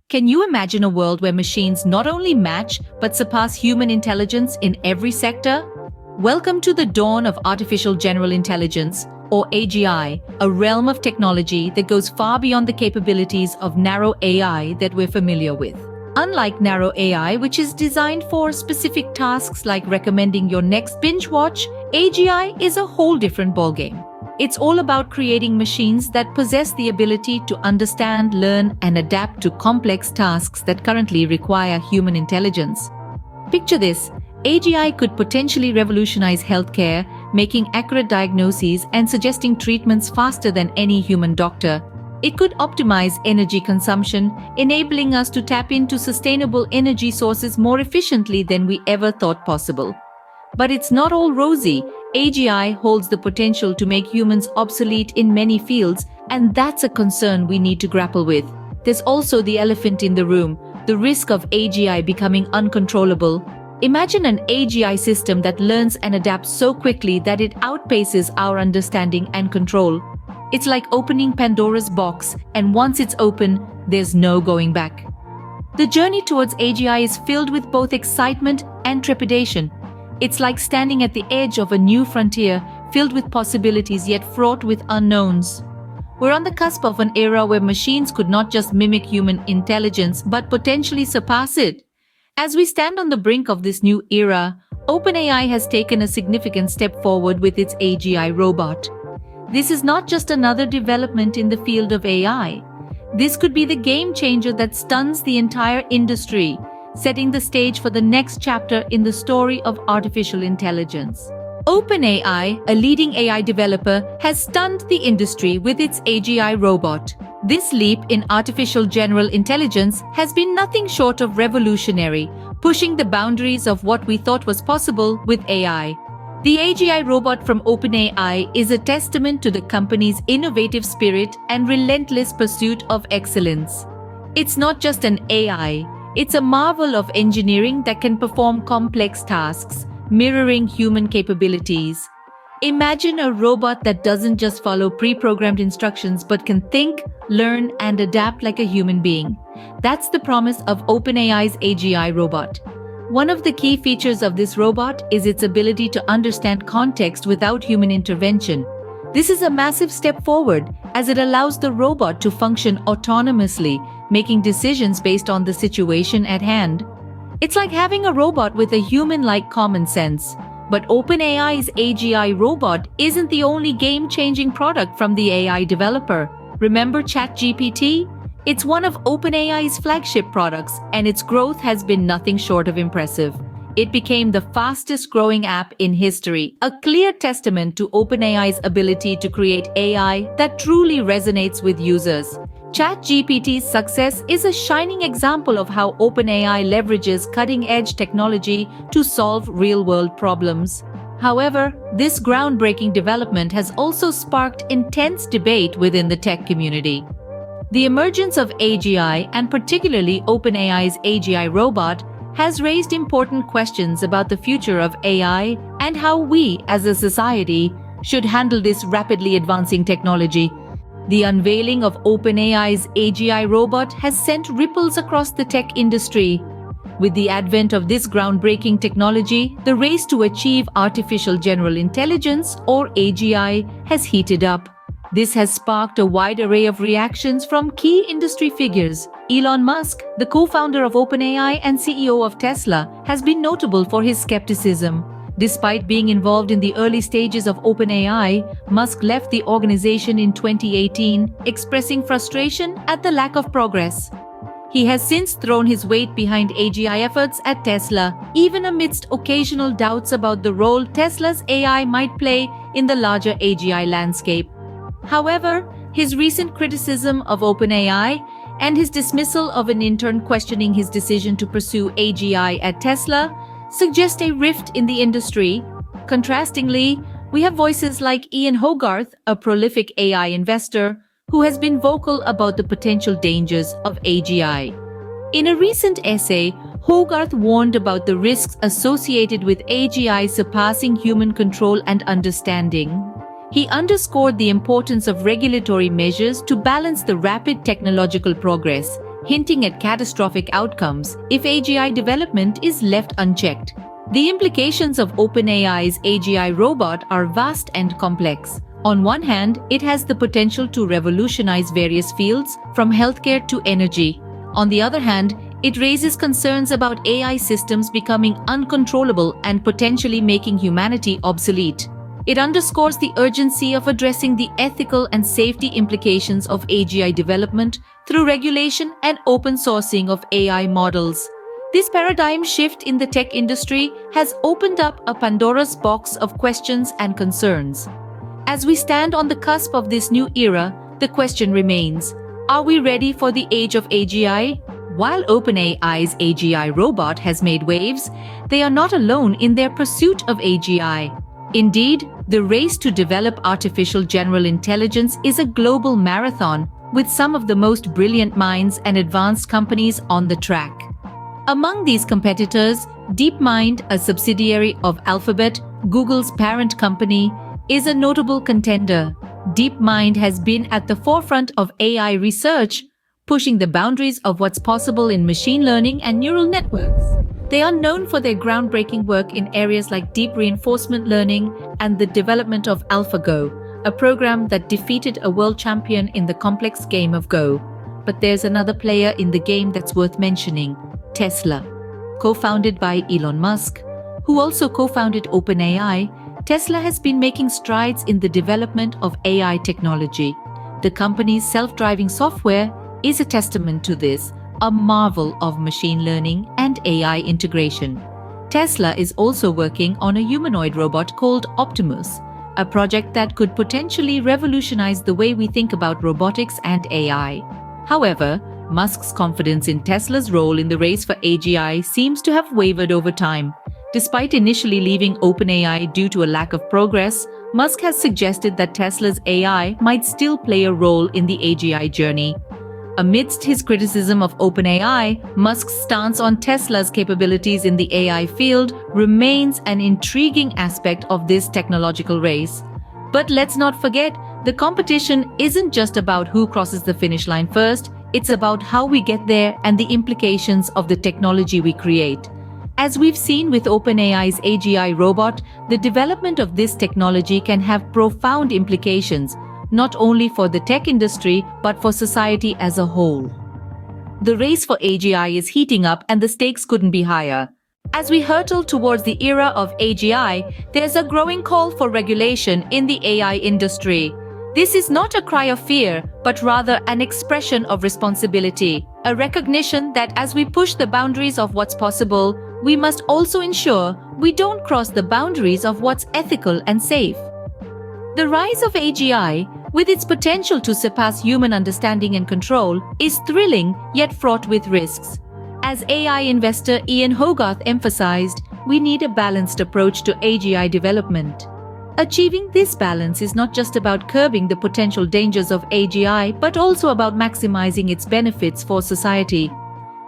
Can you imagine a world where machines not only match but surpass human intelligence in every sector? Welcome to the dawn of artificial general intelligence, or AGI, a realm of technology that goes far beyond the capabilities of narrow AI that we're familiar with. Unlike narrow AI, which is designed for specific tasks like recommending your next binge watch, AGI is a whole different ballgame. It's all about creating machines that possess the ability to understand, learn, and adapt to complex tasks that currently require human intelligence. Picture this: AGI could potentially revolutionize healthcare, making accurate diagnoses and suggesting treatments faster than any human doctor. It could optimize energy consumption, enabling us to tap into sustainable energy sources more efficiently than we ever thought possible. But it's not all rosy. AGI holds the potential to make humans obsolete in many fields, and that's a concern we need to grapple with. There's also the elephant in the room, the risk of AGI becoming uncontrollable. Imagine an AGI system that learns and adapts so quickly that it outpaces our understanding and control. It's like opening Pandora's box, and once it's open, there's no going back. The journey towards AGI is filled with both excitement and trepidation. It's like standing at the edge of a new frontier, filled with possibilities yet fraught with unknowns. We're on the cusp of an era where machines could not just mimic human intelligence, but potentially surpass it. As we stand on the brink of this new era, OpenAI has taken a significant step forward with its AGI robot. This is not just another development in the field of AI. This could be the game changer that stuns the entire industry, setting the stage for the next chapter in the story of artificial intelligence. OpenAI, a leading AI developer, has stunned the industry with its AGI robot. This leap in artificial general intelligence has been nothing short of revolutionary, pushing the boundaries of what we thought was possible with AI. The AGI robot from OpenAI is a testament to the company's innovative spirit and relentless pursuit of excellence. It's not just an AI, it's a marvel of engineering that can perform complex tasks, mirroring human capabilities. Imagine a robot that doesn't just follow pre-programmed instructions but can think, learn, and adapt like a human being. That's the promise of OpenAI's AGI robot. One of the key features of this robot is its ability to understand context without human intervention. This is a massive step forward, as it allows the robot to function autonomously, making decisions based on the situation at hand. It's like having a robot with a human-like common sense. But OpenAI's AGI robot isn't the only game-changing product from the AI developer. Remember ChatGPT? It's one of OpenAI's flagship products, and its growth has been nothing short of impressive. It became the fastest-growing app in history, a clear testament to OpenAI's ability to create AI that truly resonates with users. ChatGPT's success is a shining example of how OpenAI leverages cutting-edge technology to solve real-world problems. However, this groundbreaking development has also sparked intense debate within the tech community. The emergence of AGI, and particularly OpenAI's AGI robot, has raised important questions about the future of AI and how we, as a society, should handle this rapidly advancing technology. The unveiling of OpenAI's AGI robot has sent ripples across the tech industry. With the advent of this groundbreaking technology, the race to achieve artificial general intelligence, or AGI, has heated up. This has sparked a wide array of reactions from key industry figures. Elon Musk, the co-founder of OpenAI and CEO of Tesla, has been notable for his skepticism. Despite being involved in the early stages of OpenAI, Musk left the organization in 2018, expressing frustration at the lack of progress. He has since thrown his weight behind AGI efforts at Tesla, even amidst occasional doubts about the role Tesla's AI might play in the larger AGI landscape. However, his recent criticism of OpenAI and his dismissal of an intern questioning his decision to pursue AGI at Tesla suggest a rift in the industry. Contrastingly, we have voices like Ian Hogarth, a prolific AI investor, who has been vocal about the potential dangers of AGI. In a recent essay, Hogarth warned about the risks associated with AGI surpassing human control and understanding. He underscored the importance of regulatory measures to balance the rapid technological progress. hinting at catastrophic outcomes if AGI development is left unchecked. The implications of OpenAI's AGI robot are vast and complex. On one hand, it has the potential to revolutionize various fields, from healthcare to energy. On the other hand, it raises concerns about AI systems becoming uncontrollable and potentially making humanity obsolete. It underscores the urgency of addressing the ethical and safety implications of AGI development through regulation and open sourcing of AI models. This paradigm shift in the tech industry has opened up a Pandora's box of questions and concerns. As we stand on the cusp of this new era, the question remains: are we ready for the age of AGI? While OpenAI's AGI robot has made waves, they are not alone in their pursuit of AGI. Indeed, the race to develop artificial general intelligence is a global marathon, with some of the most brilliant minds and advanced companies on the track. Among these competitors, DeepMind, a subsidiary of Alphabet, Google's parent company, is a notable contender. DeepMind has been at the forefront of AI research, pushing the boundaries of what's possible in machine learning and neural networks. They are known for their groundbreaking work in areas like deep reinforcement learning and the development of AlphaGo, a program that defeated a world champion in the complex game of Go. But there's another player in the game that's worth mentioning: Tesla. Co-founded by Elon Musk, who also co-founded OpenAI, Tesla has been making strides in the development of AI technology. The company's self-driving software is a testament to this, a marvel of machine learning and AI integration. Tesla is also working on a humanoid robot called Optimus, a project that could potentially revolutionize the way we think about robotics and AI. However, Musk's confidence in Tesla's role in the race for AGI seems to have wavered over time. Despite initially leaving OpenAI due to a lack of progress, Musk has suggested that Tesla's AI might still play a role in the AGI journey. Amidst his criticism of OpenAI, Musk's stance on Tesla's capabilities in the AI field remains an intriguing aspect of this technological race. But let's not forget, the competition isn't just about who crosses the finish line first, it's about how we get there and the implications of the technology we create. As we've seen with OpenAI's AGI robot, the development of this technology can have profound implications, not only for the tech industry, but for society as a whole. The race for AGI is heating up and the stakes couldn't be higher. As we hurtle towards the era of AGI, there's a growing call for regulation in the AI industry. This is not a cry of fear, but rather an expression of responsibility, a recognition that as we push the boundaries of what's possible, we must also ensure we don't cross the boundaries of what's ethical and safe. The rise of AGI, with its potential to surpass human understanding and control, is thrilling yet fraught with risks. As AI investor Ian Hogarth emphasized, we need a balanced approach to AGI development. Achieving this balance is not just about curbing the potential dangers of AGI, but also about maximizing its benefits for society.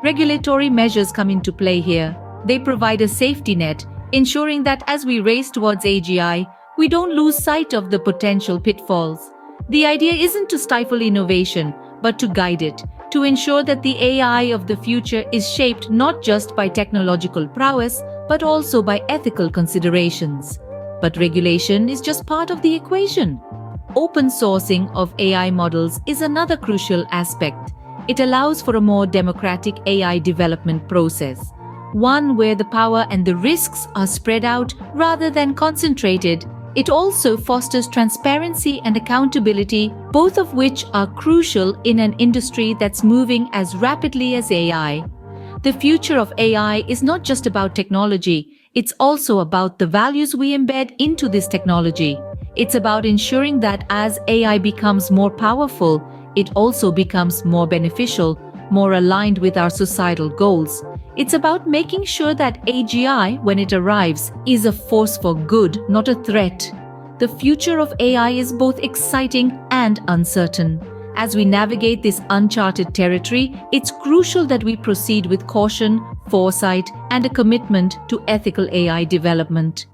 Regulatory measures come into play here. They provide a safety net, ensuring that as we race towards AGI, we don't lose sight of the potential pitfalls. The idea isn't to stifle innovation, but to guide it, to ensure that the AI of the future is shaped not just by technological prowess, but also by ethical considerations. But regulation is just part of the equation. Open sourcing of AI models is another crucial aspect. It allows for a more democratic AI development process, one where the power and the risks are spread out rather than concentrated. It also fosters transparency and accountability, both of which are crucial in an industry that's moving as rapidly as AI. The future of AI is not just about technology, it's also about the values we embed into this technology. It's about ensuring that as AI becomes more powerful, it also becomes more beneficial, more aligned with our societal goals. It's about making sure that AGI, when it arrives, is a force for good, not a threat. The future of AI is both exciting and uncertain. As we navigate this uncharted territory, it's crucial that we proceed with caution, foresight, and a commitment to ethical AI development.